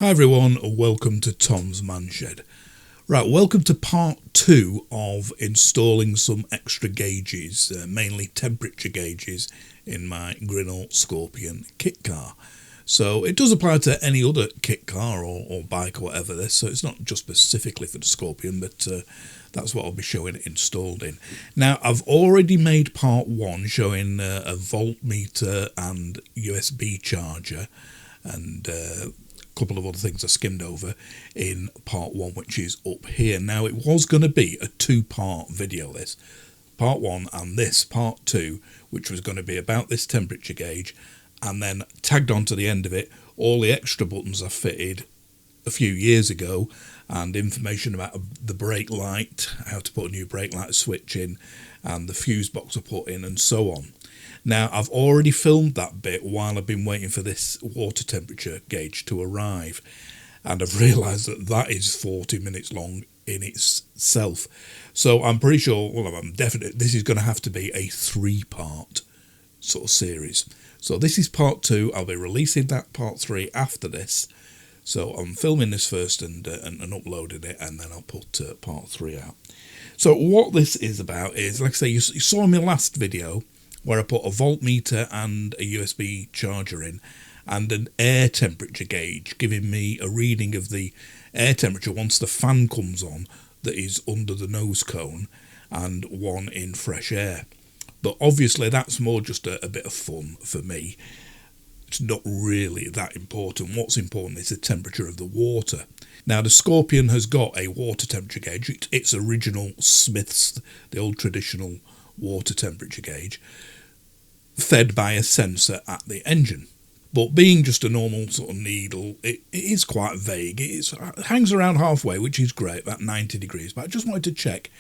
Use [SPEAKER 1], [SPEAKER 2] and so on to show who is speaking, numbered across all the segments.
[SPEAKER 1] Hi everyone, welcome to Tom's Man Shed. Right, welcome to part 2 of installing some extra gauges, mainly temperature gauges, in my Grinnall Scorpion Kit Car. So it does apply to any other kit car or bike or whatever this, so it's not just specifically for the Scorpion, but that's what I'll be showing it installed in. Now, I've already made part 1 showing a voltmeter and USB charger and couple of other things I skimmed over in part 1, which is up here. Now, it was going to be a 2-part video, this part 1 and this part 2, which was going to be about this temperature gauge, and then tagged on to the end of it all the extra buttons I fitted a few years ago and information about the brake light, how to put a new brake light switch in, and the fuse box I put in, and so on. Now, I've already filmed that bit while I've been waiting for this water temperature gauge to arrive, and I've realised that that is 40 minutes long in itself. So I'm pretty sure, well, I'm definite, this is going to have to be a 3-part sort of series. So this is part 2. I'll be releasing that part 3 after this. So I'm filming this first and uploading it, and then I'll put part 3 out. So what this is about is, like I say, you saw in my last video where I put a voltmeter and a USB charger in and an air temperature gauge giving me a reading of the air temperature once the fan comes on that is under the nose cone, and one in fresh air. But obviously that's more just a bit of fun for me. It's not really that important. What's important is the temperature of the water. Now, the Scorpion has got a water temperature gauge. It's original Smith's, the old traditional water temperature gauge, fed by a sensor at the engine. But being just a normal sort of needle, it is quite vague. It hangs around halfway, which is great, about 90 degrees. But I just wanted to check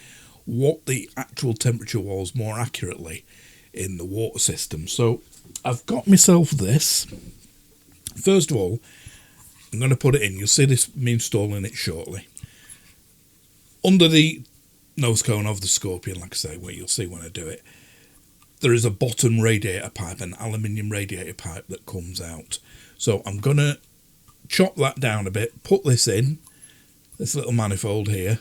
[SPEAKER 1] what the actual temperature was more accurately in the water system. So I've got myself this. First of all, I'm going to put it in. You'll see this, me installing it shortly. Under the nose cone of the Scorpion, like I say, where you'll see when I do it, there is a bottom radiator pipe, an aluminium radiator pipe that comes out. So I'm going to chop that down a bit, put this in, this little manifold here,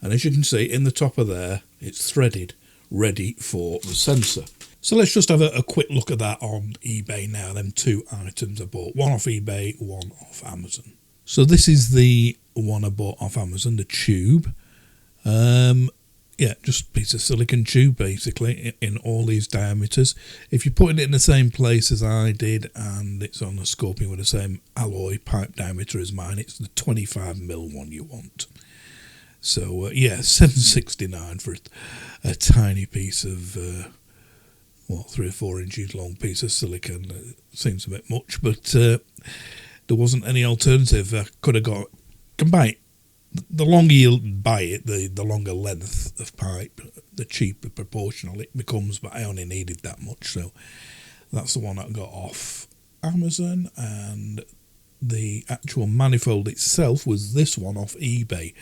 [SPEAKER 1] and as you can see in the top of there, it's threaded, ready for the sensor. So let's just have a quick look at that on eBay now, them 2 items I bought. One off eBay, one off Amazon. So this is the one I bought off Amazon, the tube. Yeah, just a piece of silicon tube basically in all these diameters. If you're putting it in the same place as I did and it's on a Scorpion with the same alloy pipe diameter as mine, it's the 25mm one you want. So yeah, $7.69 for a tiny piece of 3 or 4 inches long piece of silicon. Seems a bit much, but there wasn't any alternative. I could have got, can buy it. The longer you buy it, the longer length of pipe, the cheaper proportional it becomes, but I only needed that much, so that's the one that I got off Amazon. And the actual manifold itself was this one off eBay.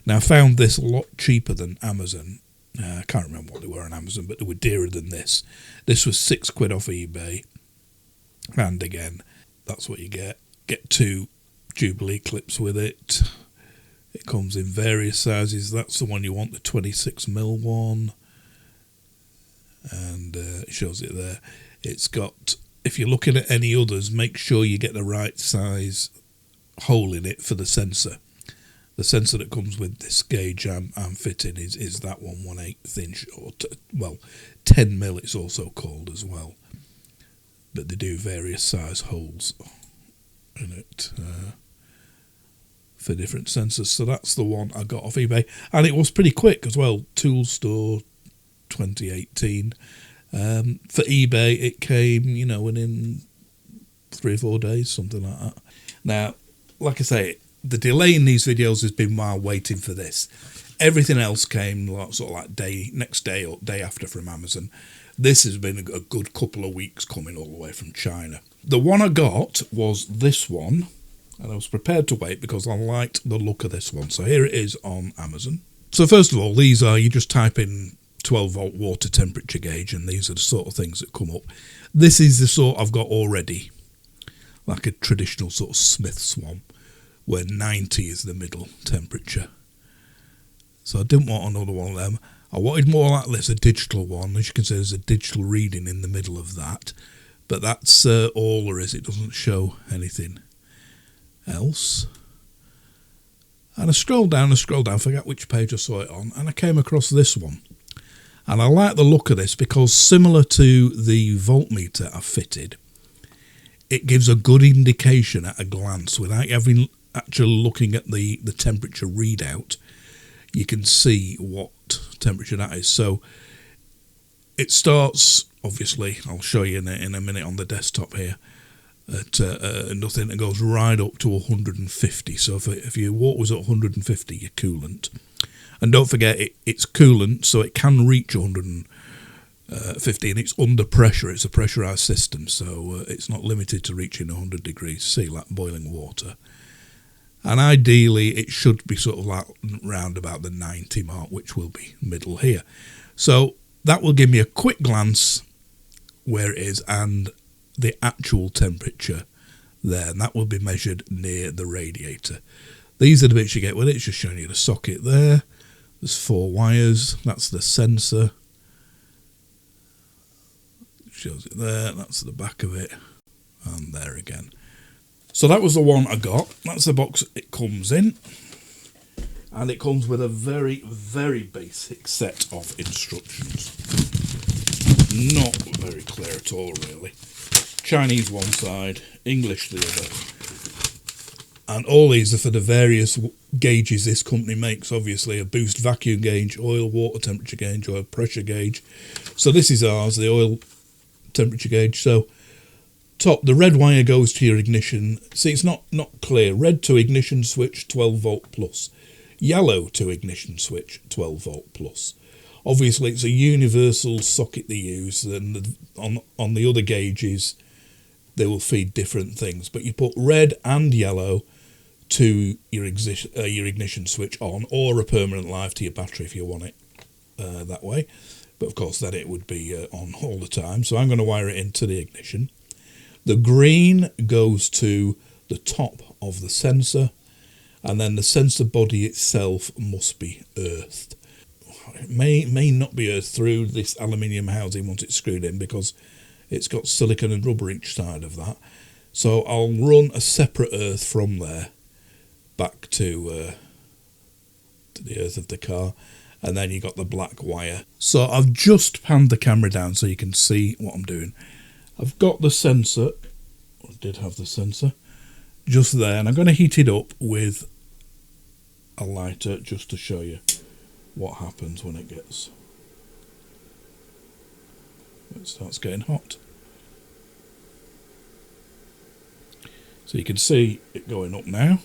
[SPEAKER 1] Now, I found this a lot cheaper than Amazon. I can't remember what they were on Amazon, but they were dearer than this. This was £6 off eBay, and again, that's what you get. Get 2 Jubilee clips with it. It comes in various sizes. That's the one you want, the 26mm one. And it shows it there. It's got, if you're looking at any others, make sure you get the right size hole in it for the sensor. The sensor that comes with this gauge I'm fitting is that one, 1/8 inch, or 10mm it's also called as well. But they do various size holes in it. For different sensors. So that's the one I got off eBay, and it was pretty quick as well. Tool Store 2018. For eBay it came, within 3 or 4 days, something like that. Now, like I say, the delay in these videos has been while waiting for this. Everything else came sort of like next day or day after from Amazon. This has been a good couple of weeks coming all the way from China. The one I got was this one, and I was prepared to wait because I liked the look of this one. So here it is on Amazon. So first of all, these are, you just type in 12-volt water temperature gauge, and these are the sort of things that come up. This is the sort I've got already, like a traditional sort of Smith's one. where 90 is the middle temperature. So I didn't want another one of them. I wanted more like this, a digital one. As you can see, there's a digital reading in the middle of that. But that's all there is. It doesn't show anything else. And I scrolled down, I forgot which page I saw it on, and I came across this one. And I like the look of this because similar to the voltmeter I fitted, it gives a good indication at a glance without having actually looking at the temperature readout. You can see what temperature that is. So it starts, obviously, I'll show you in a minute on the desktop here, at nothing. It goes right up to 150. So if your water was at 150, you're coolant. And don't forget, it's coolant, so it can reach 150, and it's under pressure. It's a pressurised system, so it's not limited to reaching 100 degrees C, like boiling water. And ideally, it should be sort of like round about the 90 mark, which will be middle here. So that will give me a quick glance where it is and the actual temperature there, and that will be measured near the radiator. These are the bits you get with it. It's just showing you the socket there. There's 4 wires. That's the sensor. Shows it there. That's the back of it. And there again. So that was the one I got. That's the box it comes in. And it comes with a very, very basic set of instructions. Not very clear at all, really. Chinese one side, English the other. And all these are for the various gauges this company makes, obviously. A boost vacuum gauge, oil water temperature gauge, oil pressure gauge. So this is ours, the oil temperature gauge. So top, the red wire goes to your ignition. See, it's not clear. Red to ignition switch, 12 volt plus. Yellow to ignition switch, 12 volt plus. Obviously, it's a universal socket they use, and on the other gauges, they will feed different things. But you put red and yellow to your ignition switch on, or a permanent live to your battery if you want it that way. But of course, then it would be on all the time. So I'm going to wire it into the ignition. The green goes to the top of the sensor, and then the sensor body itself must be earthed. It may not be earthed through this aluminium housing once it's screwed in, because it's got silicon and rubber each side of that. So I'll run a separate earth from there back to the earth of the car, and then you got the black wire. So I've just panned the camera down so you can see what I'm doing. I've got the sensor, I did have the sensor, just there, and I'm going to heat it up with a lighter just to show you what happens when it starts getting hot. So you can see it going up now.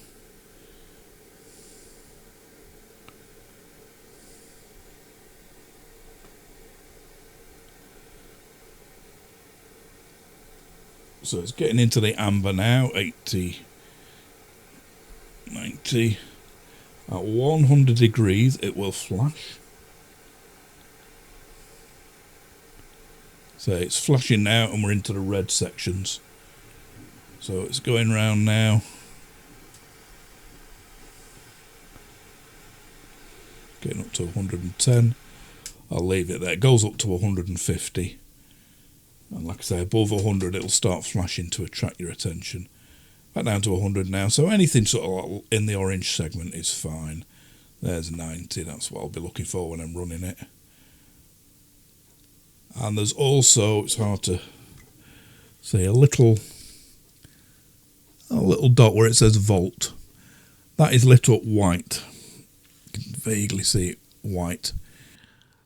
[SPEAKER 1] So it's getting into the amber now, 80, 90. At 100 degrees it will flash. So it's flashing now, and we're into the red sections. So it's going round now. Getting up to 110. I'll leave it there. It goes up to 150. And like I say, above 100 it'll start flashing to attract your attention. Back down to 100 now. So anything sort of in the orange segment is fine. There's 90. That's what I'll be looking for when I'm running it. And there's also, it's hard to see, a little dot where it says volt. That is lit up white. You can vaguely see it white.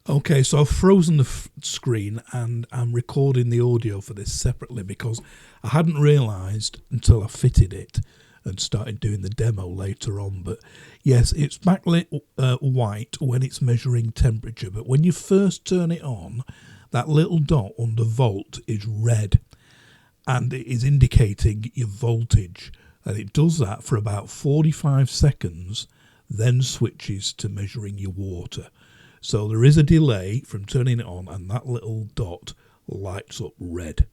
[SPEAKER 1] Okay, so I've frozen the screen and I'm recording the audio for this separately because I hadn't realised until I fitted it and started doing the demo later on. But yes, it's backlit white when it's measuring temperature, but when you first turn it on, that little dot under volt is red, and it is indicating your voltage, and it does that for about 45 seconds, then switches to measuring your water. So there is a delay from turning it on, and that little dot lights up red.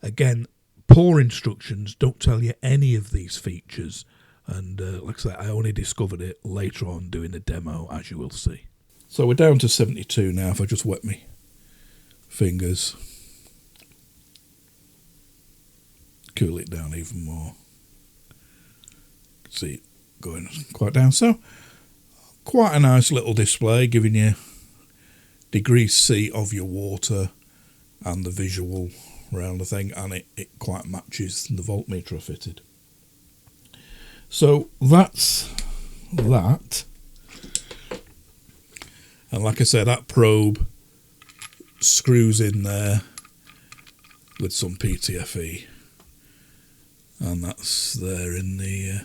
[SPEAKER 1] Again, poor instructions don't tell you any of these features And like I say, I only discovered it later on doing the demo, as you will see. So we're down to 72 now. If I just wet my fingers, cool it down even more. See it going quite down. So quite a nice little display, giving you degrees C of your water and the visual around the thing, and it quite matches the voltmeter I fitted. So that's that. And like I said, that probe screws in there with some PTFE, and that's there in the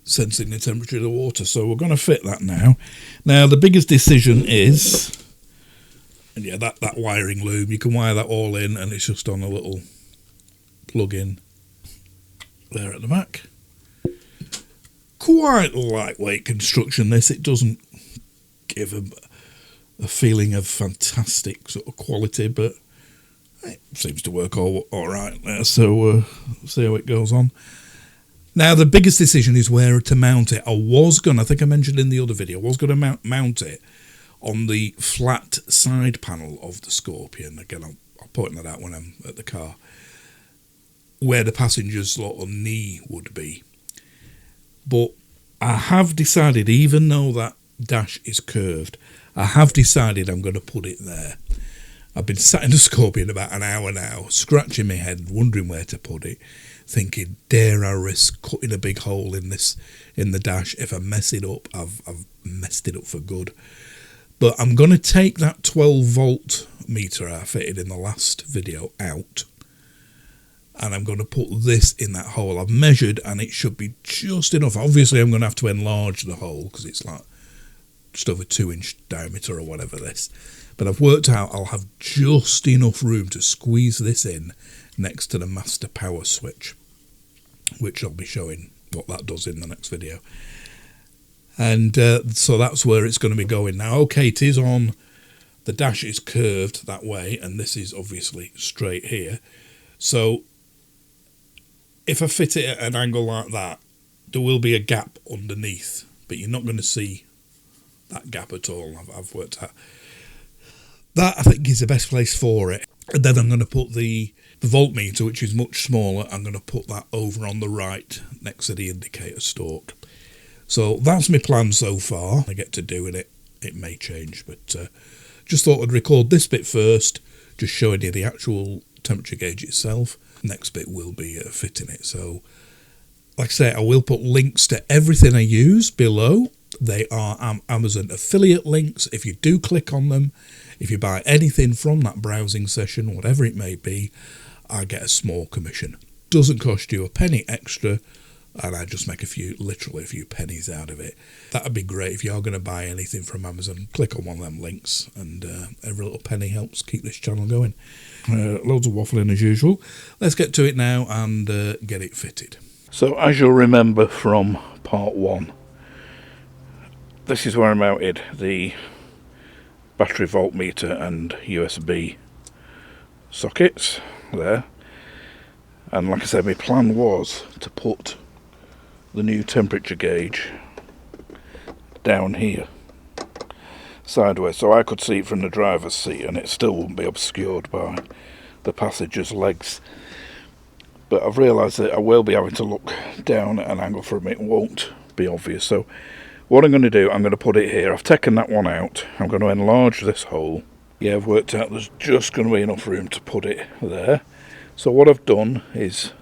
[SPEAKER 1] sensing the temperature of the water. So we're going to fit that now. Now the biggest decision is, and yeah, that wiring loom, you can wire that all in, and it's just on a little plug-in there at the back. Quite lightweight construction this. It doesn't give a feeling of fantastic sort of quality, but it seems to work all right there. So we'll see how it goes on. Now the biggest decision is where to mount it. I think I mentioned in the other video, I was going to mount it on the flat side panel of the Scorpion. Again, I'll point that out when I'm at the car, where the passenger's little knee would be. But I have decided, even though that dash is curved, I have decided I'm going to put it there. I've been sat in the Scorpion about an hour now, scratching my head, wondering where to put it, thinking, dare I risk cutting a big hole in the dash? If I mess it up, I've messed it up for good. But I'm going to take that 12 volt meter I fitted in the last video out, and I'm going to put this in that hole. I've measured, and it should be just enough. Obviously, I'm going to have to enlarge the hole because it's like just over 2-inch diameter or whatever this. But I've worked out I'll have just enough room to squeeze this in next to the master power switch, which I'll be showing what that does in the next video. And so that's where it's going to be going now. Okay, it is on, the dash is curved that way, and this is obviously straight here. So if I fit it at an angle like that, there will be a gap underneath, but you're not going to see that gap at all. I've worked out that, I think, is the best place for it. And then I'm going to put the voltmeter, which is much smaller, I'm going to put that over on the right next to the indicator stalk. So that's my plan so far. I get to doing it. It may change, but just thought I'd record this bit first, just showing you the actual temperature gauge itself. Next bit will be fitting it. So, like I say, I will put links to everything I use below. They are Amazon affiliate links. If you do click on them, if you buy anything from that browsing session, whatever it may be, I get a small commission. Doesn't cost you a penny extra, and I just make literally a few pennies out of it. That would be great. If you are going to buy anything from Amazon, click on one of them links, and every little penny helps keep this channel going. Loads of waffling as usual. Let's get to it now and get it fitted. So as you'll remember from part 1, this is where I mounted the battery voltmeter and USB sockets there. And like I said, my plan was to put the new temperature gauge down here sideways, so I could see it from the driver's seat and it still wouldn't be obscured by the passenger's legs. But I've realised that I will be having to look down at an angle from it. It won't be obvious. So what I'm going to do, I'm going to put it here. I've taken that one out. I'm going to enlarge this hole. Yeah, I've worked out there's just going to be enough room to put it there. So what I've done is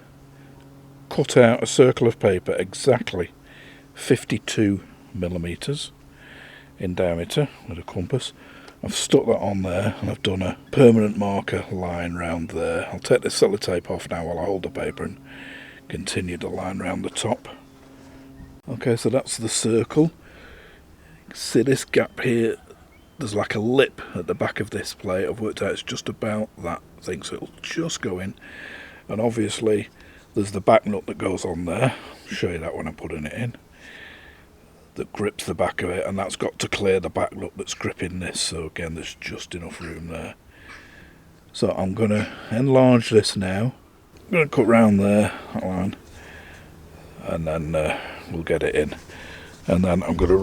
[SPEAKER 1] cut out a circle of paper exactly 52 millimeters in diameter with a compass. I've stuck that on there, and I've done a permanent marker line round there. I'll take the sellotape off now while I hold the paper and continue the line round the top. Okay, so that's the circle. You can see this gap here, there's like a lip at the back of this plate. I've worked out it's just about that thing, so it'll just go in. And obviously there's the back nut that goes on there. I'll show you that when I'm putting it in, that grips the back of it, and that's got to clear the back nut that's gripping this. So again, there's just enough room there. So I'm going to enlarge this now.
[SPEAKER 2] going to cut round there, that line, and then we'll get it in. And then I'm going to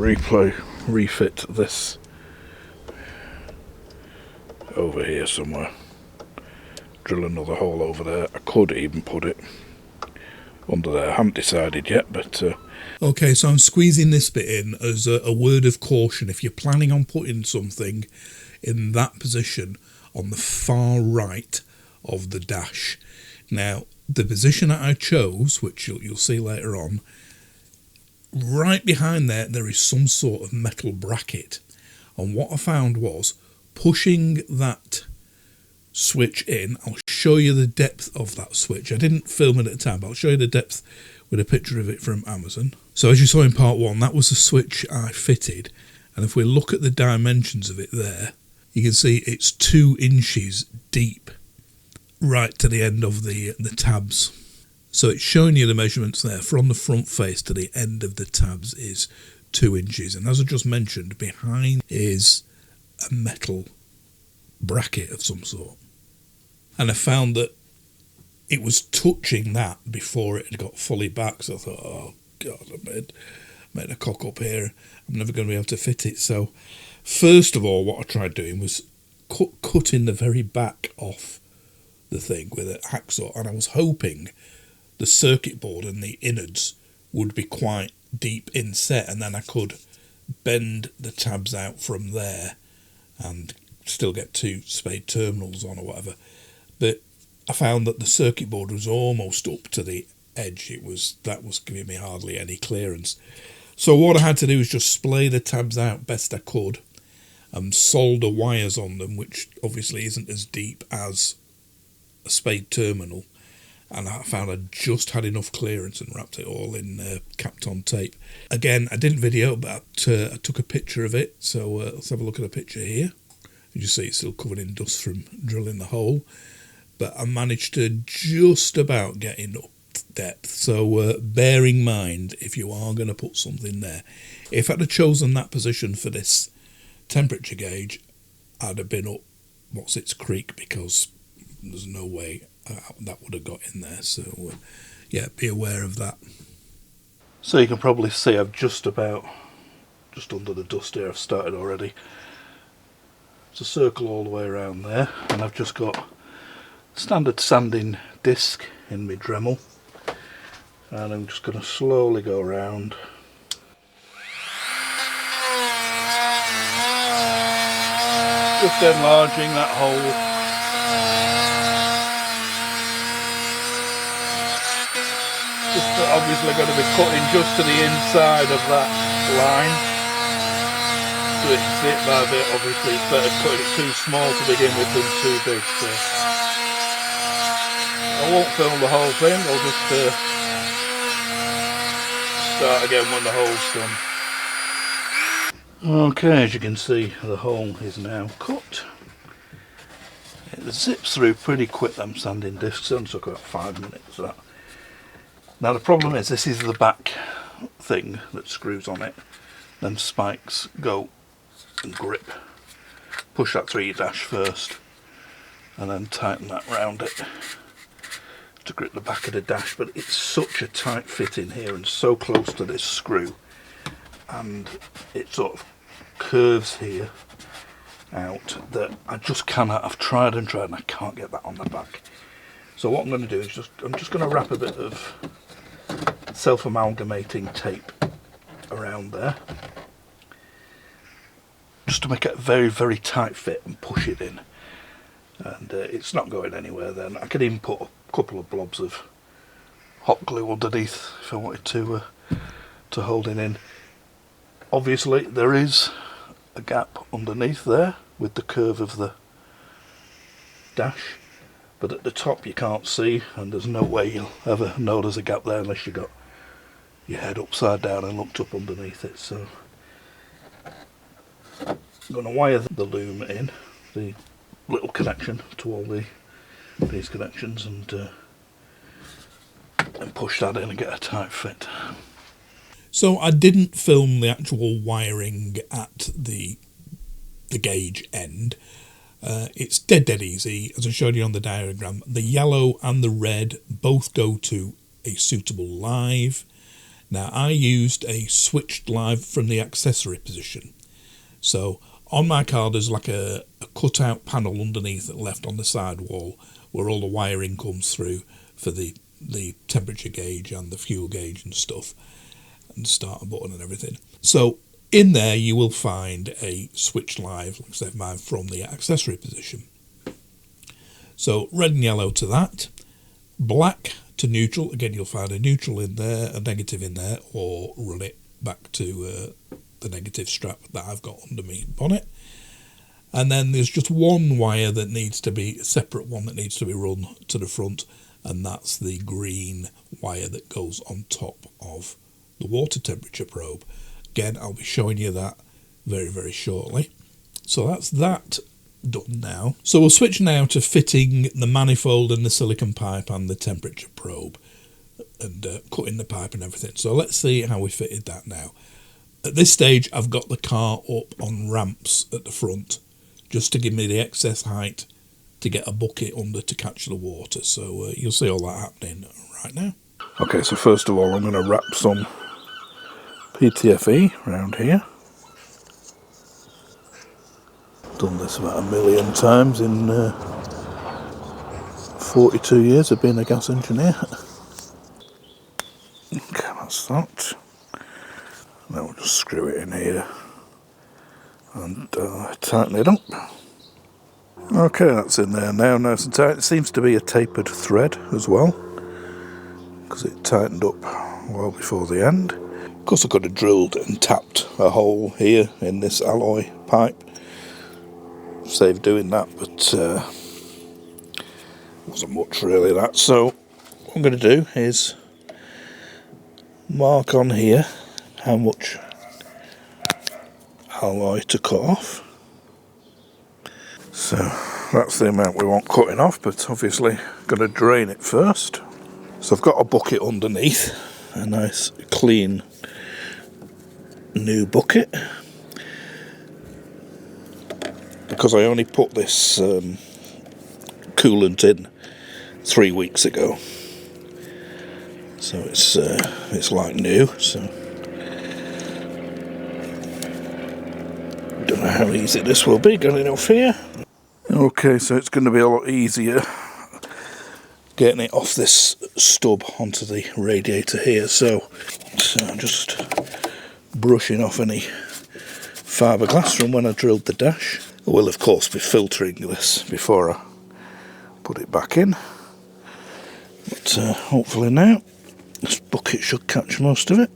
[SPEAKER 2] refit this over here somewhere. Drill another hole over there. I could even put it under there. I haven't decided yet, but...
[SPEAKER 1] Okay, so I'm squeezing this bit in as a word of caution. If you're planning on putting something in that position on the far right of the dash. Now, the position that I chose, which you'll see later on, right behind there is some sort of metal bracket. And what I found was, pushing that switch in, I'll show you the depth of that switch. I didn't film it at the time, but I'll show you the depth with a picture of it from Amazon. So as you saw in part one, that was the switch I fitted. And if we look at the dimensions of it there, you can see it's 2 inches deep right to the end of the tabs. So it's showing you the measurements there. From the front face to the end of the tabs is 2 inches. And as I just mentioned, behind is a metal bracket of some sort. And I found that it was touching that before it had got fully back. So I thought, oh God, I made a cock up here. I'm never going to be able to fit it. So first of all, what I tried doing was cutting the very back off the thing with a hacksaw. And I was hoping the circuit board and the innards would be quite deep inset, and then I could bend the tabs out from there and still get 2 spade terminals on or whatever. But I found that the circuit board was almost up to the edge. That was giving me hardly any clearance. So what I had to do was just splay the tabs out best I could and solder wires on them, which obviously isn't as deep as a spade terminal. And I found I just had enough clearance and wrapped it all in Kapton tape. Again, I didn't video, but I took a picture of it. So let's have a look at a picture here. You see it's still covered in dust from drilling the hole. But I managed to just about get enough depth. So bear in mind, if you are going to put something there, if I'd have chosen that position for this temperature gauge, I'd have been up What's Its Creek, because there's no way that would have got in there. So yeah, be aware of that.
[SPEAKER 2] So you can probably see I've just under the dust here. I've started already. It's a circle all the way around there, and I've just got standard sanding disc in my Dremel, and I'm just going to slowly go around. Just enlarging that hole. Just obviously going to be cutting just to the inside of that line. Do it bit by bit. Obviously it's better cutting it too small to begin with than too big. So I won't film the whole thing, I'll just start again when the hole's done. Okay, as you can see, the hole is now cut. It zips through pretty quick, them sanding discs. It only took about 5 minutes that. Now the problem is, this is the back thing that screws on it. Then spikes go and grip. Push that through your dash first, and then tighten that round it to grip the back of the dash. But it's such a tight fit in here and so close to this screw, and it sort of curves here out, that I just cannot. I've tried and tried and I can't get that on the back. So what I'm going to do is I'm just going to wrap a bit of self-amalgamating tape around there, just to make it a very, very tight fit and push it in. And it's not going anywhere then. I could even put a couple of blobs of hot glue underneath if I wanted to hold it in. Obviously there is a gap underneath there with the curve of the dash, but at the top you can't see, and there's no way you'll ever know there's a gap there unless you got your head upside down and looked up underneath it. So I'm going to wire the loom in, the little connection to all these connections, and push that in and get a tight fit.
[SPEAKER 1] So I didn't film the actual wiring at the gauge end. It's dead easy, as I showed you on the diagram. The yellow and the red both go to a suitable live. Now, I used a switched live from the accessory position. So on my car there's like a cut-out panel underneath that left on the side wall where all the wiring comes through for the temperature gauge and the fuel gauge and stuff, and the starter button and everything. So in there you will find a switch live, like I said, mine from the accessory position. So red and yellow to that, black to neutral. Again, you'll find a neutral in there, a negative in there, or run it back to the negative strap that I've got under my bonnet. And then there's just one wire that needs to be, a separate one that needs to be run to the front, and that's the green wire that goes on top of the water temperature probe. Again, I'll be showing you that very, very shortly. So that's that done now. So we'll switch now to fitting the manifold and the silicon pipe and the temperature probe, and cutting the pipe and everything. So let's see how we fitted that now. At this stage, I've got the car up on ramps at the front, just to give me the excess height to get a bucket under to catch the water. So you'll see all that happening right now. Okay, so first of all, I'm going to wrap some PTFE around here. Done this about 1 million times in 42 years of being a gas engineer. Okay, that's that. Now we'll just screw it in here and tighten it up. Okay, that's in there now, nice and tight. It seems to be a tapered thread as well, because it tightened up well before the end. Of course, I could have drilled and tapped a hole here in this alloy pipe, saved doing that, but wasn't much really that. So what I'm going to do is mark on here how much alloy to cut off. So that's the amount we want cutting off, but obviously going to drain it first. So I've got a bucket underneath, a nice clean new bucket, because I only put this coolant in 3 weeks ago, so it's like new. So I don't know how easy this will be getting off here. Okay, so it's going to be a lot easier getting it off this stub onto the radiator here. So I'm just brushing off any fiberglass from when I drilled the dash. I will of course be filtering this before I put it back in, but hopefully now this bucket should catch most of it.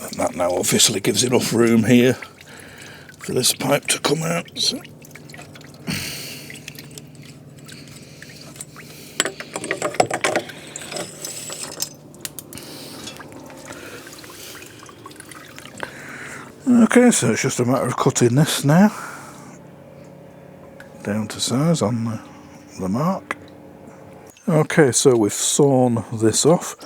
[SPEAKER 1] And that now obviously gives enough room here for this pipe to come out. So. Okay, so it's just a matter of cutting this now down to size on the mark. Okay, so we've sawn this off.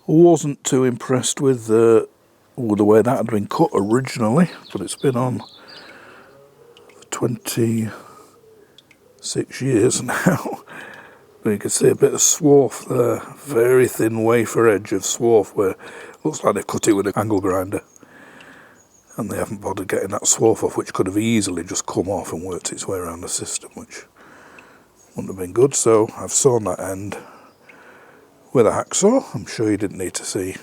[SPEAKER 1] Wasn't too impressed with the way that had been cut originally, but it's been on for 26 years now. You can see a bit of swarf there, very thin wafer edge of swarf where it looks like they cut it with an angle grinder, and they haven't bothered getting that swarf off, which could have easily just come off and worked its way around the system, which wouldn't have been good. So I've sawn that end with a hacksaw. I'm sure you didn't need to see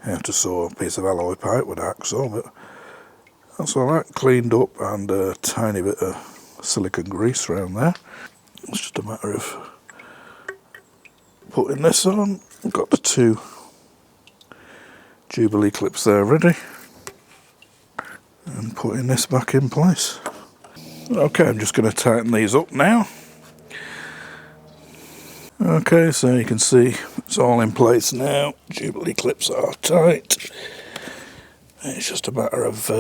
[SPEAKER 1] how to saw a piece of alloy pipe with a hacksaw, but that's all right, cleaned up, and a tiny bit of silicone grease around there. It's just a matter of putting this on. I've got the 2 Jubilee clips there ready, and putting this back in place. Okay, I'm just going to tighten these up now. Okay, so you can see it's all in place now. Jubilee clips are tight. It's just a matter of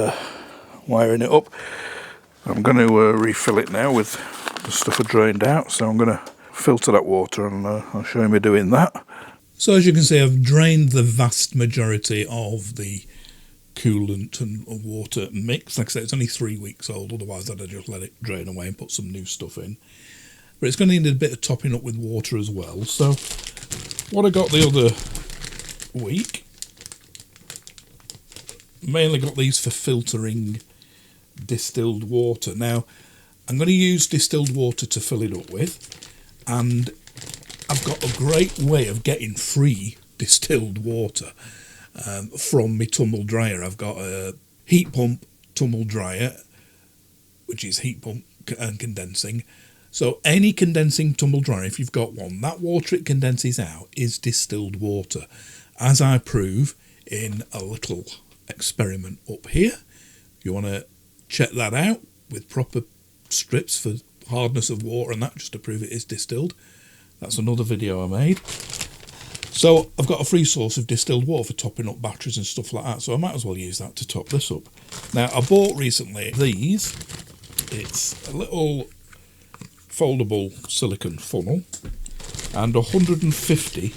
[SPEAKER 1] wiring it up.
[SPEAKER 2] I'm going to refill it now with the stuff I drained out, so I'm going to filter that water, and I'll show you me doing that.
[SPEAKER 1] So as you can see, I've drained the vast majority of the coolant and water mix. Like I said, it's only 3 weeks old, otherwise I'd have just let it drain away and put some new stuff in. But it's going to need a bit of topping up with water as well. So what I got the other week, mainly got these for filtering distilled water. Now I'm going to use distilled water to fill it up with, and I've got a great way of getting free distilled water from my tumble dryer. I've got a heat pump tumble dryer, which is heat pump and condensing. So any condensing tumble dryer, if you've got one, that water it condenses out is distilled water, as I prove in a little experiment up here. If you want to check that out with proper strips for hardness of water and that, just to prove it is distilled, that's another video I made. So I've got a free source of distilled water for topping up batteries and stuff like that, so I might as well use that to top this up. Now I bought recently these. It's a little foldable silicone funnel and 150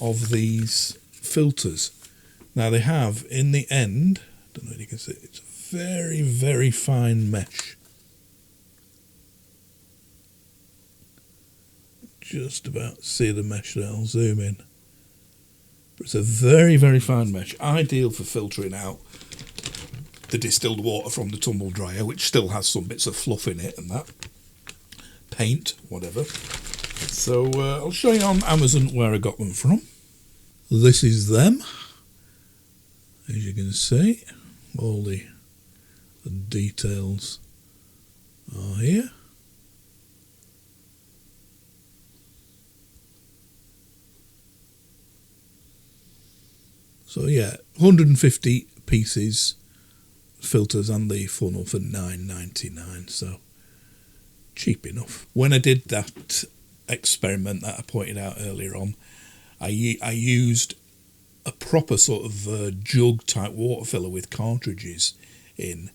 [SPEAKER 1] of these filters. Now they have in the end, I don't know if you can see, it's a very, very fine mesh. Just about see the mesh there, I'll zoom in. But it's a very, very fine mesh, ideal for filtering out the distilled water from the tumble dryer, which still has some bits of fluff in it and that. Paint, whatever. So I'll show you on Amazon where I got them from. This is them. As you can see, all the details are here. So yeah, 150 pieces, filters and the funnel for $9.99, so cheap enough. When I did that experiment that I pointed out earlier on, I used a proper sort of jug type water filler with cartridges in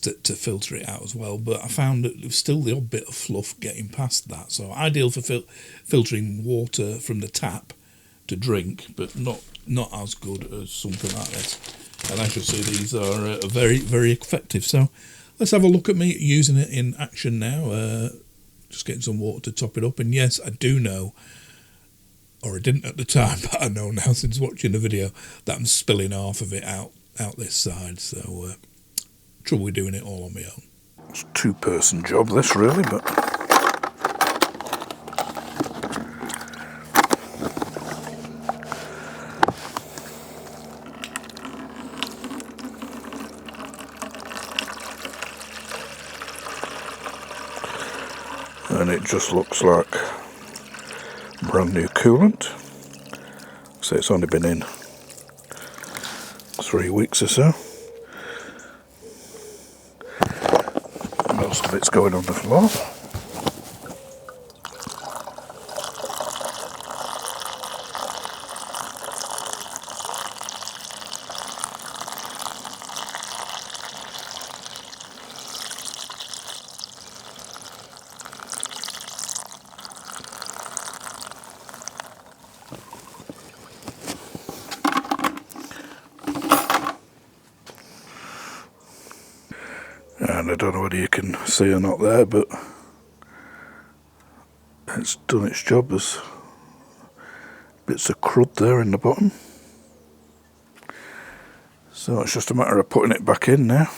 [SPEAKER 1] to filter it out as well, but I found that there was still the odd bit of fluff getting past that, so ideal for filtering water from the tap to drink, but not as good as something like this. And as you'll see, these are very, very effective. So let's have a look at me using it in action now. Just getting some water to top it up. And yes, I do know, or I didn't at the time, but I know now since watching the video, that I'm spilling half of it out this side. So trouble doing it all on my own.
[SPEAKER 2] It's a two-person job, this really, but... and it just looks like brand new coolant. So it's only been in 3 weeks or so. Most of it's going on the floor. And I don't know whether you can see or not there, but it's done its job. There's bits of crud there in the bottom. So it's just a matter of putting it back in now.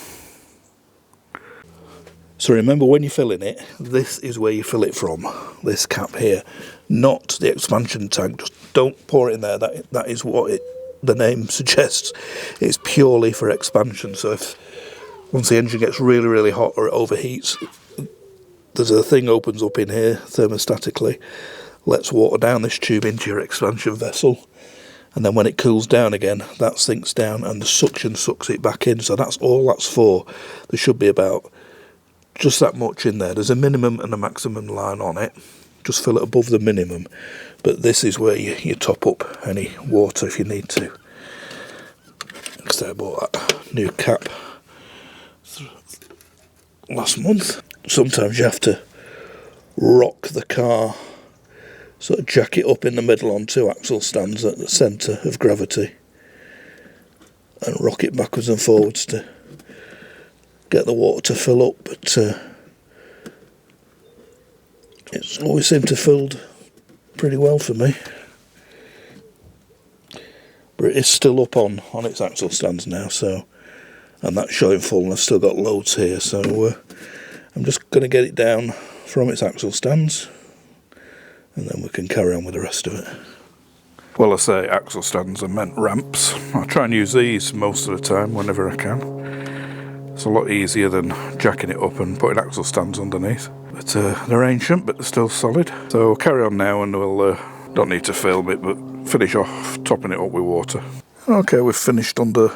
[SPEAKER 2] So remember, when you're filling it, this is where you fill it from, this cap here, not the expansion tank. Just don't pour it in there. That is what the name suggests. It's purely for expansion. So if once the engine gets really, really hot or it overheats, there's a thing opens up in here thermostatically, lets water down this tube into your expansion vessel, and then when it cools down again, that sinks down and the suction sucks it back in. So that's all that's for. There should be about just that much in there. There's a minimum and a maximum line on it. Just fill it above the minimum. But this is where you top up any water if you need to. Next I bought that new cap last month. Sometimes you have to rock the car, sort of jack it up in the middle on 2 axle stands at the centre of gravity and rock it backwards and forwards to get the water to fill up, but it's always seemed to filled pretty well for me. But it is still up on its axle stands now, so, and that's showing full, and I've still got loads here, so I'm just going to get it down from its axle stands and then we can carry on with the rest of it. Well, I say axle stands, I meant ramps. I try and use these most of the time whenever I can. It's a lot easier than jacking it up and putting axle stands underneath. But they're ancient, but they're still solid. So we'll carry on now, and we'll don't need to film it, but finish off topping it up with water. Okay, we've finished under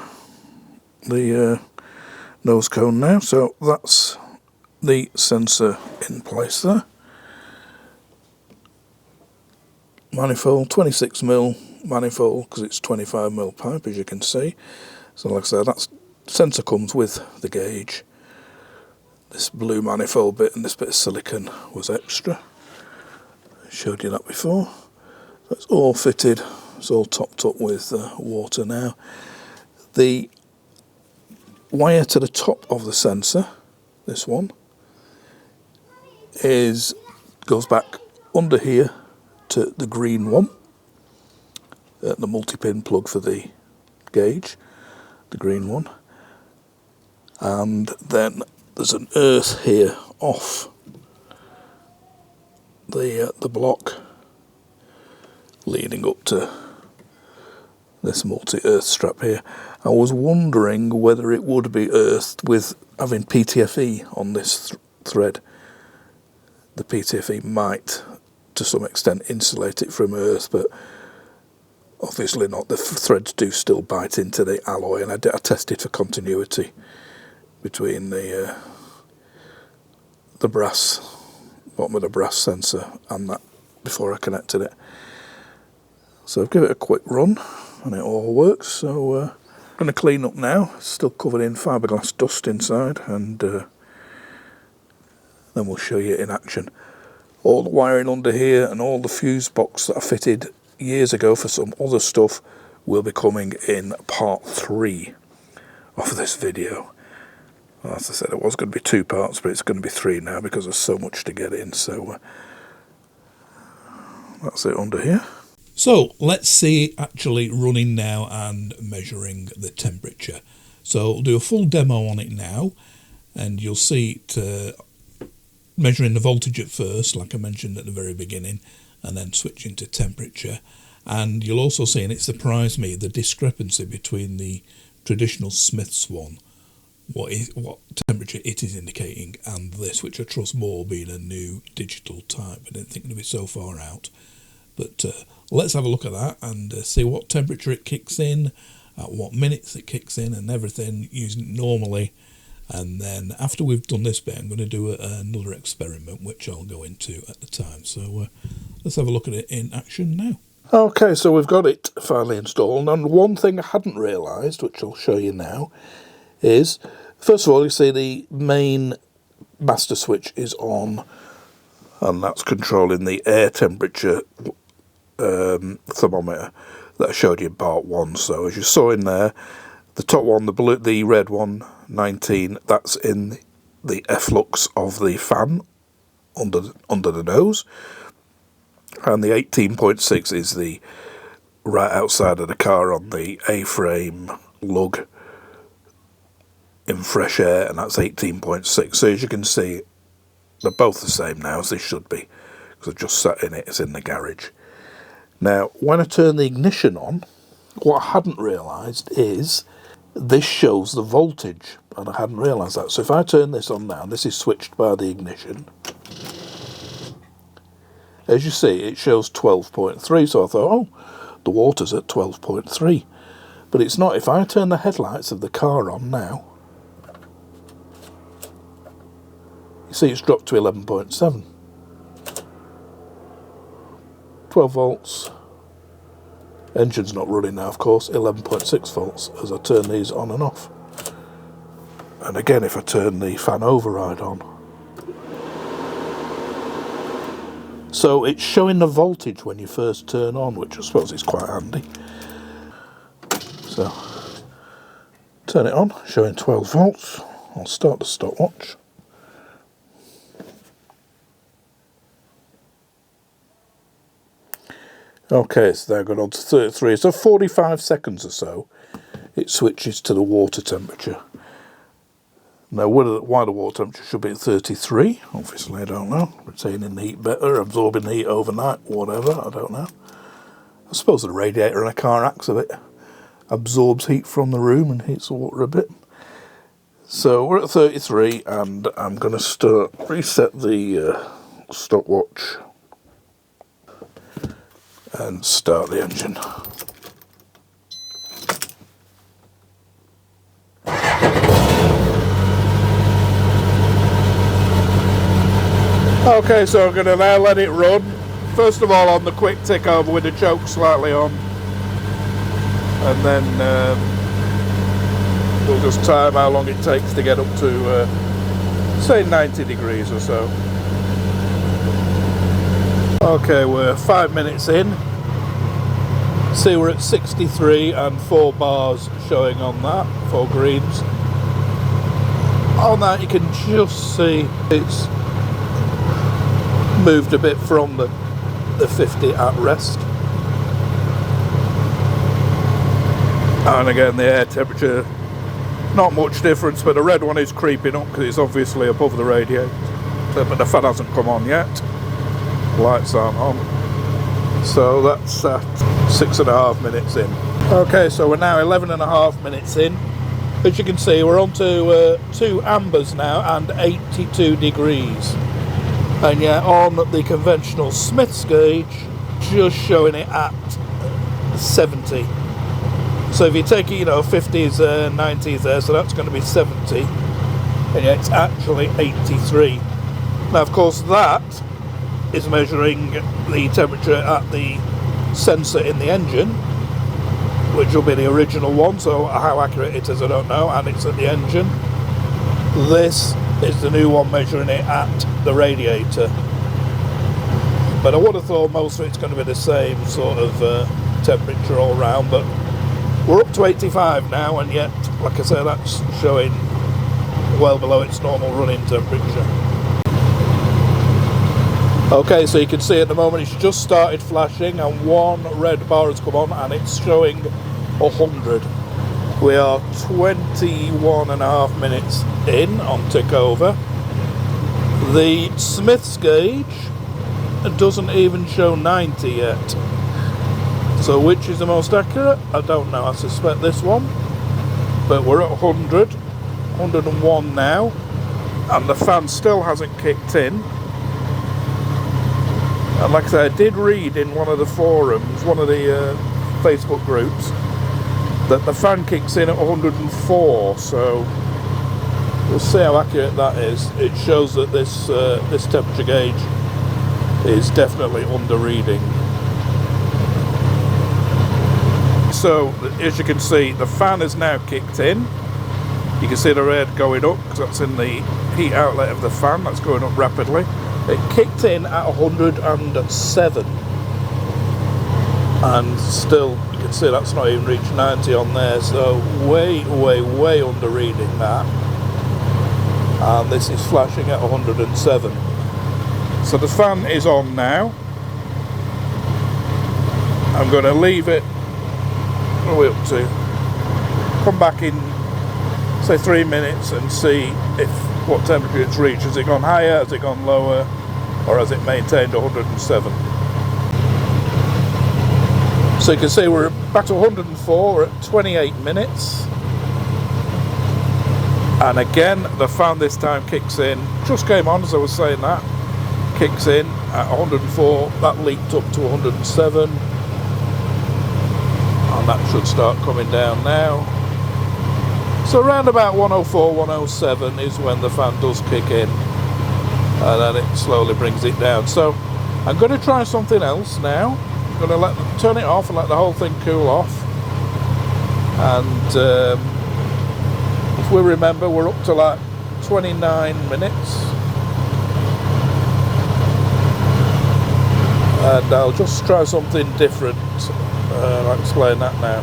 [SPEAKER 2] the nose cone now, so that's the sensor in place there. Manifold, 26mm manifold, because it's 25mm pipe, as you can see. So like I said, that sensor comes with the gauge. This blue manifold bit and this bit of silicon was extra. I showed you that before. So it's all fitted, it's all topped up with water now. The wire to the top of the sensor, this one, goes back under here to the green one, the multi-pin plug for the gauge, the green one, and then there's an earth here off the block leading up to this multi-earth strap here. I was wondering whether it would be earthed with having PTFE on this thread. The PTFE might to some extent insulate it from earth, but obviously not. The threads do still bite into the alloy, and I tested for continuity between the brass, bottom of the brass sensor and that before I connected it. So I've given it a quick run and it all works. So I'm going to clean up now. It's still covered in fiberglass dust inside, and then we'll show you in action. All the wiring under here and all the fuse box that I fitted years ago for some other stuff will be coming in part 3 of this video. Well, as I said, it was going to be 2 parts, but it's going to be 3 now because there's so much to get in. So that's it under here.
[SPEAKER 1] So let's see actually running now and measuring the temperature. So I'll do a full demo on it now, and you'll see it measuring the voltage at first, like I mentioned at the very beginning, and then switching to temperature. And you'll also see, and it surprised me, the discrepancy between the traditional Smith's one, what temperature it is indicating, and this, which I trust more being a new digital type. I didn't think it would be so far out. But let's have a look at that and see what temperature it kicks in, at what minutes it kicks in, and everything using it normally. And then after we've done this bit, I'm going to do another experiment, which I'll go into at the time. So let's have a look at it in action now.
[SPEAKER 2] Okay, so we've got it finally installed, and one thing I hadn't realised, which I'll show you now, is, first of all, you see the main master switch is on, and that's controlling the air temperature thermometer that I showed you in part 1. So as you saw in there, the top one, the red one, 19, that's in the efflux of the fan under the nose, and the 18.6 is the right outside of the car on the A-frame lug in fresh air, and that's 18.6. So as you can see, they're both the same now, as they should be, because I've just sat in it. It's in the garage. Now, when I turn the ignition on, what I hadn't realised is this shows the voltage, and I hadn't realised that. So if I turn this on now, this is switched by the ignition. As you see, it shows 12.3, so I thought, oh, the water's at 12.3. But it's not. If I turn the headlights of the car on now, you see it's dropped to 11.7. 12 volts. Engine's not running now, of course. 11.6 volts as I turn these on and off. And again, if I turn the fan override on, so it's showing the voltage when you first turn on, which I suppose is quite handy. So turn it on, showing 12 volts. I'll start the stopwatch. Okay, so they've got on to 33. So 45 seconds or so, it switches to the water temperature. Now, why the water temperature should be at 33, obviously, I don't know. Retaining the heat better, absorbing the heat overnight, whatever, I don't know. I suppose the radiator in a car acts a bit, absorbs heat from the room and heats the water a bit. So we're at 33, and I'm going to reset the stopwatch and start the engine. Okay, so I'm going to now let it run. First of all, on the quick tick over with the choke slightly on, and then we'll just time how long it takes to get up to say 90 degrees or so. Okay, we're 5 minutes in. See, we're at 63 and 4 bars showing on that, 4 greens. On that you can just see it's moved a bit from the 50 at rest. And again, the air temperature, not much difference, but the red one is creeping up because it's obviously above the radiator. But the fan hasn't come on yet. Lights aren't on. So that's 6.5 minutes in. Okay, so we're now 11.5 minutes in. As you can see, we're on to 2 ambers now and 82 degrees. And yet on the conventional Smith's gauge, just showing it at 70. So if you take it, 50s there, 90s there, so that's going to be 70. And yet it's actually 83. Now, of course, that is measuring the temperature at the sensor in the engine, which will be the original one, so how accurate it is I don't know, and it's at the engine. This is the new one measuring it at the radiator. But I would have thought most of it's going to be the same sort of temperature all round, but we're up to 85 now, and yet, like I say, that's showing well below its normal running temperature. Okay, so you can see at the moment it's just started flashing and 1 red bar has come on and it's showing 100. We are 21.5 minutes in on tick over. The Smith's gauge doesn't even show 90 yet. So which is the most accurate? I don't know. I suspect this one. But we're at 100, 101 now, and the fan still hasn't kicked in. And like I said, I did read in one of the forums, one of the Facebook groups, that the fan kicks in at 104, so we'll see how accurate that is. It shows that this temperature gauge is definitely under reading. So as you can see, the fan has now kicked in. You can see the red going up because that's in the heat outlet of the fan. That's going up rapidly. It kicked in at 107, and still you can see that's not even reached 90 on there, so way under reading that. And this is flashing at 107. So the fan is on now. I'm going to leave it, what are we up to? Come back in, say 3 minutes and see what temperature it's reached. Has it gone higher, has it gone lower, or has it maintained 107? So you can see we're back to 104, we're at 28 minutes. And again, the fan this time kicks in, just came on as I was saying that, kicks in at 104, that leaked up to 107. And that should start coming down now. So around about 104, 107 is when the fan does kick in, and then it slowly brings it down. So I'm going to try something else now. I'm going to turn it off and let the whole thing cool off. And if we remember, we're up to like 29 minutes. And I'll just try something different. I'll explain that now.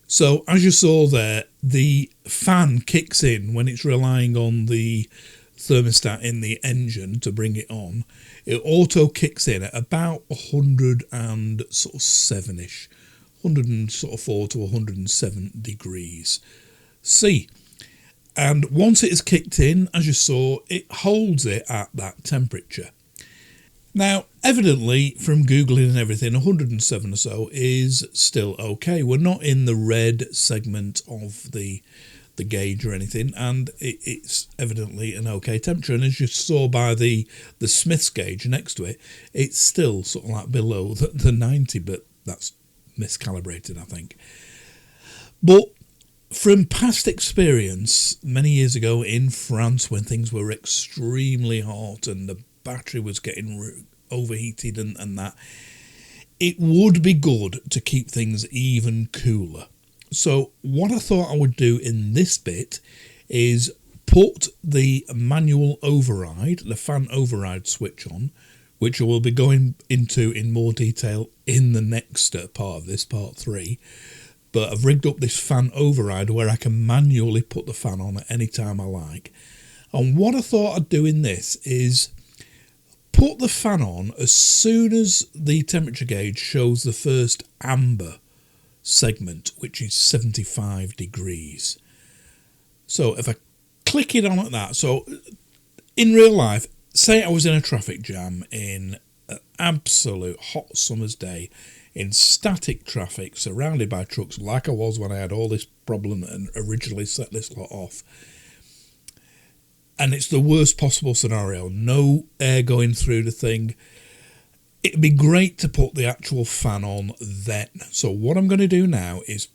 [SPEAKER 1] So as you saw there, the fan kicks in when it's relying on the thermostat in the engine to bring it on. It auto kicks in at about 107-ish, 104 to 107 degrees C. And once it is kicked in, as you saw, it holds it at that temperature. Now, evidently, from Googling and everything, 107 or so is still okay. We're not in the red segment of the gauge or anything, and it's evidently an okay temperature. And as you saw by the Smith's gauge next to it, it's still sort of like below the 90, but that's miscalibrated, I think. But from past experience, many years ago in France, when things were extremely hot and the battery was getting overheated and that, it would be good to keep things even cooler. So what I thought I would do in this bit is put the manual override, the fan override switch on, which I will be going into in more detail in the next part of this, part 3. But I've rigged up this fan override where I can manually put the fan on at any time I like. And what I thought I'd do in this is put the fan on as soon as the temperature gauge shows the first amber segment, which is 75 degrees. So if I click it on at that, so in real life, say I was in a traffic jam in an absolute hot summer's day, in static traffic, surrounded by trucks, like I was when I had all this problem and originally set this lot off. And it's the worst possible scenario, no air going through the thing. It'd be great to put the actual fan on then. So what I'm going to do now is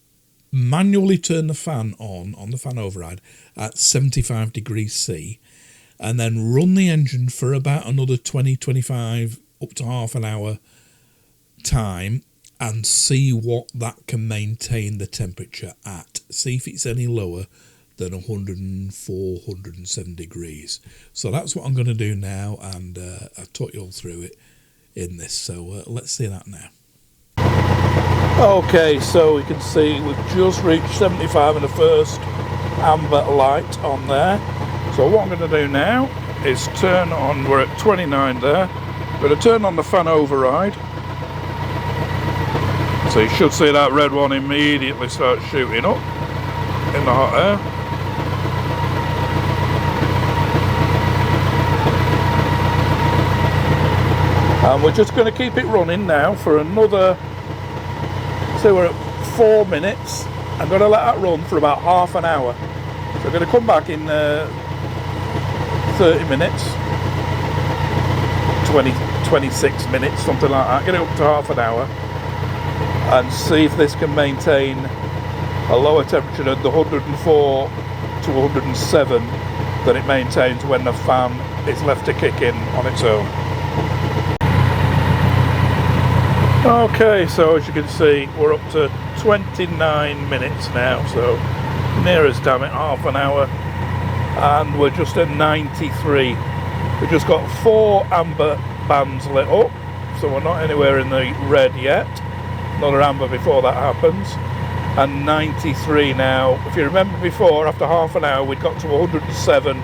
[SPEAKER 1] manually turn the fan on the fan override at 75 degrees C, and then run the engine for about another 20-25 up to half an hour time, and see what that can maintain the temperature at. See if it's any lower than 104, 107 degrees. So that's what I'm going to do now, and I've taught you all through it in this. So let's see that now.
[SPEAKER 2] Okay, so we can see we've just reached 75 in the first amber light on there. So what I'm going to do now is turn on, we're at 29 there, I'm going to turn on the fan override. So you should see that red one immediately start shooting up in the hot air. And we're just going to keep it running now for another, so we're at 4 minutes. I'm going to let that run for about half an hour. So I'm going to come back in 30 minutes, 26 minutes, something like that. Get it up to half an hour and see if this can maintain a lower temperature at the 104 to 107 that it maintains when the fan is left to kick in on its own. Okay, so as you can see, we're up to 29 minutes now, so near as damn it, half an hour, and we're just at 93. We've just got 4 amber bands lit up, so we're not anywhere in the red yet. Another amber before that happens, and 93 now. If you remember before, after half an hour, we'd got to 107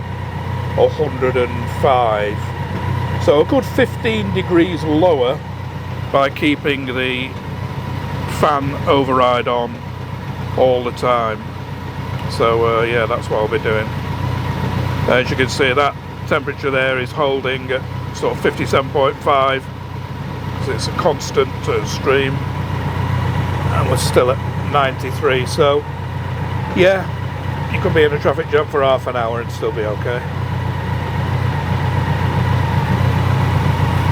[SPEAKER 2] or 105. So a good 15 degrees lower by keeping the fan override on all the time. So yeah, that's what I'll be doing. As you can see, that temperature there is holding at sort of 57.5, so it's a constant stream, and we're still at 93. So yeah, you could be in a traffic jam for half an hour and still be okay.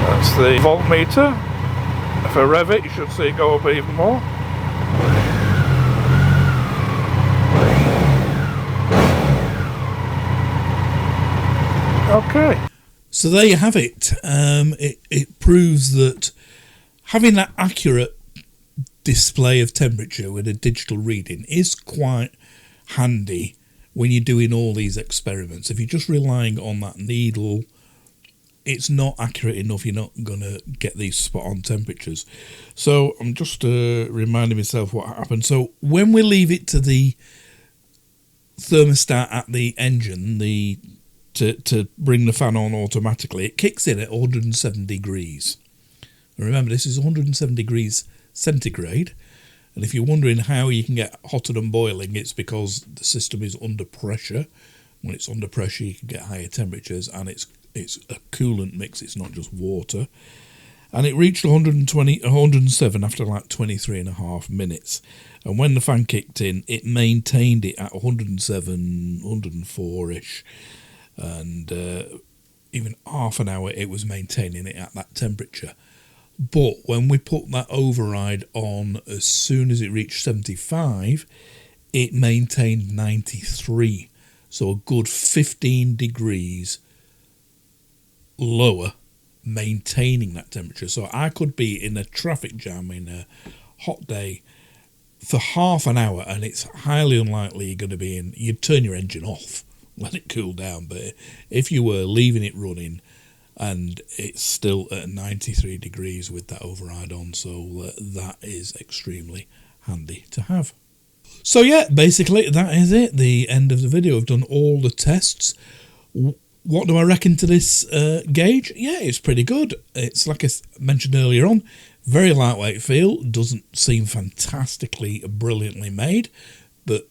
[SPEAKER 2] That's the voltmeter. If I rev it, you should see it go up even more. Okay.
[SPEAKER 1] So there you have it. It proves that having that accurate display of temperature with a digital reading is quite handy when you're doing all these experiments. If you're just relying on that needle, it's not accurate enough. You're not going to get these spot on temperatures. So I'm just reminding myself what happened. So when we leave it to the thermostat at the engine, to bring the fan on automatically, it kicks in at 107 degrees. And remember, this is 107 degrees centigrade. And if you're wondering how you can get hotter than boiling, it's because the system is under pressure. When it's under pressure, you can get higher temperatures, and it's a coolant mix. It's not just water. And it reached 107 after like 23 and a half minutes. And when the fan kicked in, it maintained it at 107, 104-ish. And even half an hour, it was maintaining it at that temperature. But when we put that override on, as soon as it reached 75, it maintained 93. So a good 15 degrees lower, maintaining that temperature. So I could be in a traffic jam in a hot day for half an hour, and it's highly unlikely you're going to be in. You'd turn your engine off, let it cool down. But if you were leaving it running, and it's still at 93 degrees with that override on, so that is extremely handy to have. So yeah, basically that is it, the end of the video. I've done all the tests. What do I reckon to this gauge? Yeah, it's pretty good. It's like I mentioned earlier on, very lightweight feel, doesn't seem fantastically brilliantly made, but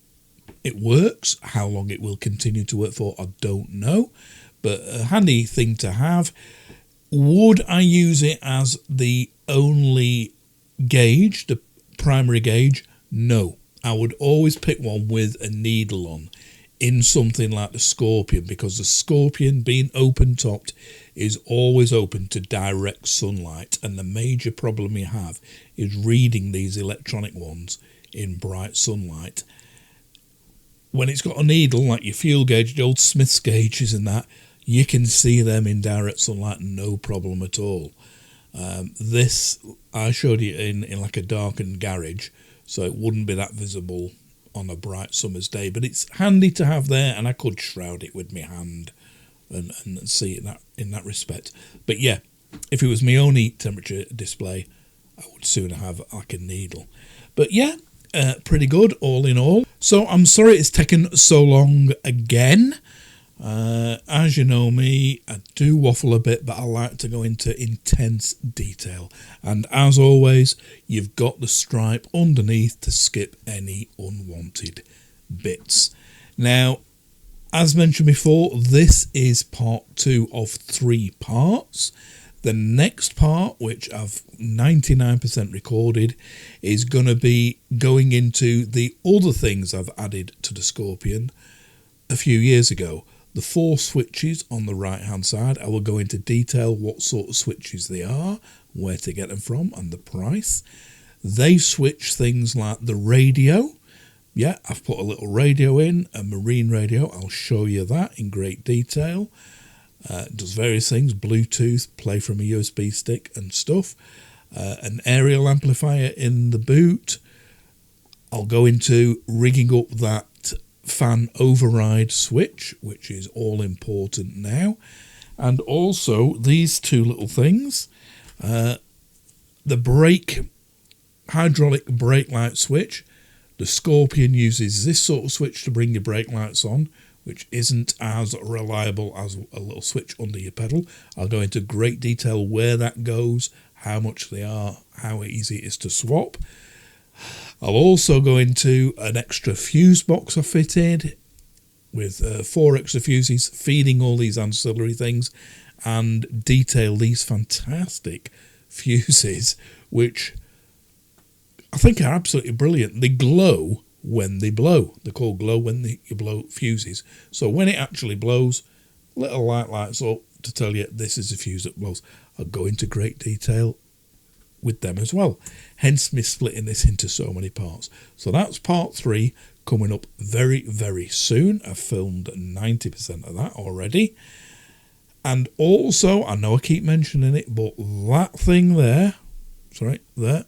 [SPEAKER 1] it works. How long it will continue to work for, I don't know. But a handy thing to have. Would I use it as the only gauge, the primary gauge? No. I would always pick one with a needle on in something like the Scorpion, because the Scorpion, being open-topped, is always open to direct sunlight. And the major problem you have is reading these electronic ones in bright sunlight. When it's got a needle, like your fuel gauge, the old Smith's gauges and that, you can see them in direct sunlight, no problem at all. This, I showed you in like a darkened garage, so it wouldn't be that visible on a bright summer's day. But it's handy to have there, and I could shroud it with my hand and see it in that respect. But yeah, if it was my only temperature display, I would sooner have like a needle. But yeah, pretty good all in all. So I'm sorry it's taken so long again. As you know me, I do waffle a bit, but I like to go into intense detail. And as always, you've got the stripe underneath to skip any unwanted bits. Now, as mentioned before, this is part 2 of 3 parts. The next part, which I've 99% recorded, is going to be going into the other things I've added to the Scorpion a few years ago. The 4 switches on the right hand side, I will go into detail what sort of switches they are, where to get them from, and the price. They switch things like the radio. Yeah, I've put a little radio in, a marine radio. I'll show you that in great detail. It does various things, Bluetooth, play from a USB stick and stuff. An aerial amplifier in the boot. I'll go into rigging up that fan override switch, which is all important now. And also these 2 little things. The hydraulic brake light switch. The Scorpion uses this sort of switch to bring your brake lights on, which isn't as reliable as a little switch under your pedal. I'll go into great detail where that goes, how much they are, how easy it is to swap. I'll also go into an extra fuse box I fitted with 4 extra fuses, feeding all these ancillary things, and detail these fantastic fuses, which I think are absolutely brilliant. They glow when they blow. They're called glow when you blow fuses. So when it actually blows, little light lights up to tell you this is a fuse that blows. I'll go into great detail with them as well. Hence me splitting this into so many parts. So that's part 3 coming up very, very soon. I've filmed 90% of that already. And also, I know I keep mentioning it, but that thing there, that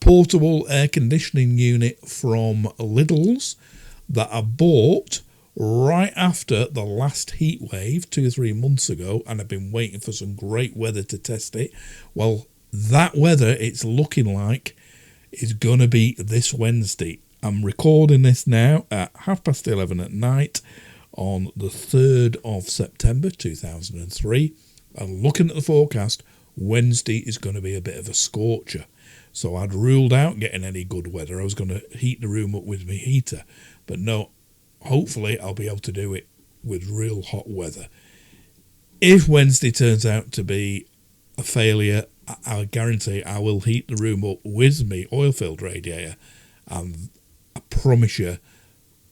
[SPEAKER 1] portable air conditioning unit from Lidl's that I bought right after the last heat wave 2 or 3 months ago, and I've been waiting for some great weather to test it. Well, that weather it's looking like is going to be this Wednesday. I'm recording this now at 11:30 at night on the 3rd of September 2003, and looking at the forecast, Wednesday is going to be a bit of a scorcher. So I'd ruled out getting any good weather. I was going to heat the room up with my heater, but no, hopefully I'll be able to do it with real hot weather. If Wednesday turns out to be a failure, I guarantee I will heat the room up with me oil-filled radiator, and I promise you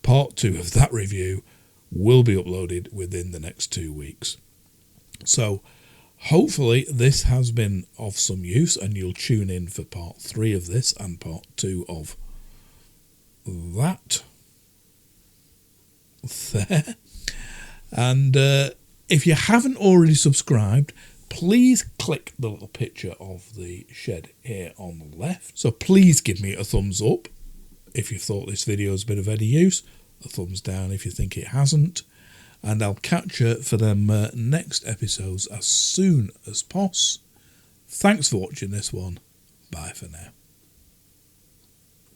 [SPEAKER 1] part 2 of that review will be uploaded within the next 2 weeks. So hopefully this has been of some use, and you'll tune in for part 3 of this and part 2 of that there. And if you haven't already subscribed, please click the little picture of the shed here on the left. So please give me a thumbs up if you thought this video has been of any use, a thumbs down if you think it hasn't, and I'll catch you for them next episodes as soon as possible. Thanks for watching this one. Bye for now.